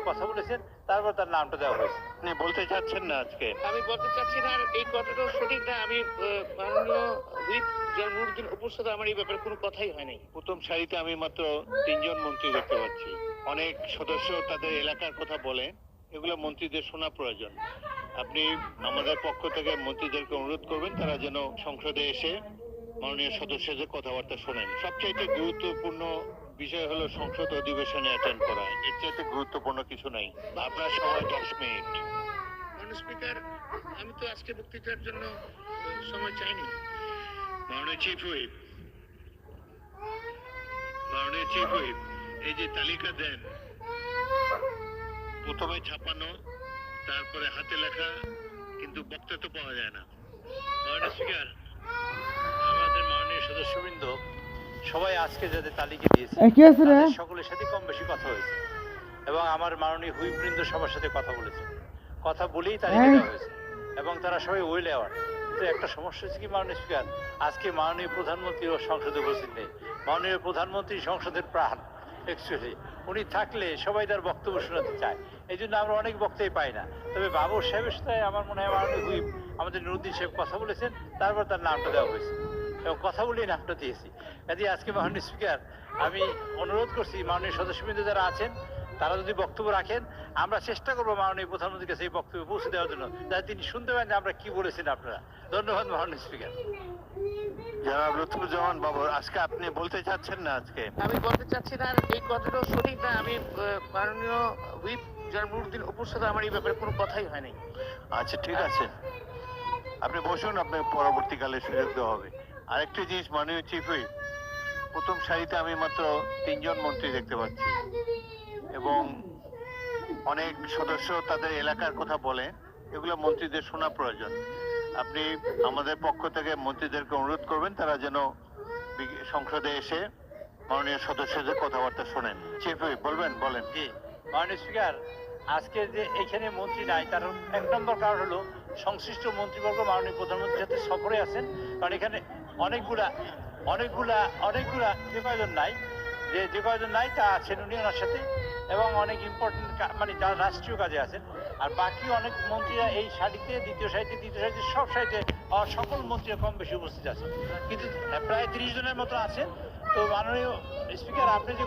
কথা বলেছেন, তারপর তার নামটা দেওয়া হয়েছে। আপনি বলতে চাচ্ছেন না আজকে? আমি বলতে চাচ্ছি না, আর এই কথাটাও সঠিক না। আমি মাননীয় হুইপ জয়নুরউদ্দিন অপুর সাথে আমার এই ব্যাপারে কোনো কথাই হয় নাই। প্রথম সারিতে আমি মাত্র 3জন মন্ত্রী দেখতে পাচ্ছি। অনেক সদস্য তাদের এলাকার কথা বলে, এগুলো মন্ত্রীদের শোনা প্রয়োজন। আপনি আমাদের পক্ষ থেকে মন্ত্রীদেরকে অনুরোধ করবেন তারা যেন সংসদে এসে মাননীয় সদস্যদের কথাবার্তা শোনেন। সবচাইতে গুরুত্বপূর্ণ বিষয় হলো সংসদ অধিবেশনে অ্যাটেন্ড করা। এর চাইতে গুরুত্বপূর্ণ কিছু নাই। আপনার সময় 10 মিনিট। মাননীয় স্পিকার, আমি তো আজকে বক্তৃতার জন্য সময় চাইনি। মাননীয় চিফ হুইপ, মাননীয় চিফ হুইপ, এই যে তালিকা দেন, প্রথমে ছাপানো, তারপরে হাতে লেখা, কিন্তু বক্তা তো পাওয়া যায় না। মাননীয় স্পিকার, আমাদের মাননীয় সদস্যবৃন্দ সবাই আজকে যাদের তালিকা দিয়েছে তাদের সকলের সাথে কম বেশি কথা হয়েছে, এবং আমার মাননীয় হুইপবৃন্দ সবার সাথে কথা বলেছে। কথা বলেই তালিকা দেওয়া হয়েছে এবং তারা সবাই ওয়েল অ্যাওয়ার্ড। কিন্তু একটা সমস্যা হচ্ছে কি মাননীয় স্পিকার, আজকে মাননীয় প্রধানমন্ত্রীও সংসদে উপস্থিত নেই। মাননীয় প্রধানমন্ত্রী সংসদের প্রাণ, অ্যাকচুয়ালি উনি থাকলে সবাই তার বক্তব্য শোনাতে চায়, এই জন্য আমরা অনেক বক্তব্য পাই না। তবে বাবর সাহেবের সাথে আমার মনে হয় মাননীয় হুইপ আমাদের নুরুদ্দিন সাহেব কথা বলেছেন, তারপর তার নামটা দেওয়া হয়েছে এবং কথা বলেই নামটা দিয়েছি। কাজে আজকে মাননীয় স্পিকার, আমি অনুরোধ করছি মাননীয় সদস্যবৃন্দ যারা আছেন তারা যদি বক্তব্য রাখেন, আমরা চেষ্টা করবো মাননীয় প্রধানমন্ত্রীর কাছে এই বক্তব্য পৌঁছে দেওয়ার জন্য, যাতে তিনি শুনতে পারেন যে আমরা কি বলেছেন আপনারা। ধন্যবাদ মাননীয় স্পিকার। জনাব লুৎফুজ্জামান বাবর, আজকে আপনি বলতে চাচ্ছেন না আজকে? আমি বলতে চাচ্ছি না, আর এই কথাটাও সঠিক না। আমি মাননীয় হুইপ জয়নুরউদ্দিন অপুর সাথে আমার এই ব্যাপারে কোনো কথাই হয় নাই। আচ্ছা, ঠিক আছে, আপনি বসুন, আপনাকে পরবর্তীকালে সুযোগ দেওয়া হবে। আরেকটি জিনিস মাননীয় চিফ হুইপ, প্রথম সারিতে আমি মাত্র 3জন মন্ত্রী দেখতে পাচ্ছি এবং অনেক সদস্য তাদের এলাকার কথা বলে, এগুলো মন্ত্রীদের শোনা প্রয়োজন। আপনি আমাদের পক্ষ থেকে মন্ত্রীদেরকে অনুরোধ করবেন তারা যেন সংসদে এসে মাননীয় সদস্যদের কথাবার্তা শোনেন। চিফ হুইপ বলবেন, বলেন। জি মাননীয় স্পিকার, আজকে যে এখানে মন্ত্রী নাই তার এক নম্বর কারণ হলো সংশ্লিষ্ট মন্ত্রীবর্গ মাননীয় প্রধানমন্ত্রীর সাথে সফরে আছেন। কারণ এখানে অনেকগুলা যে কয়জন নাই তা আছেন উনি ওনার সাথে, এবং অনেক ইম্পর্টেন্ট মানে যারা রাষ্ট্রীয় কাজে আছেন। আর বাকি অনেক মন্ত্রীরা এই সারিতে, দ্বিতীয় সারিতে সব সারিতে সকল মন্ত্রীরা কম বেশি উপস্থিত আছেন, কিন্তু প্রায় 30 জনের মতো আছেন। তো মাননীয় স্পিকার, আপনি যে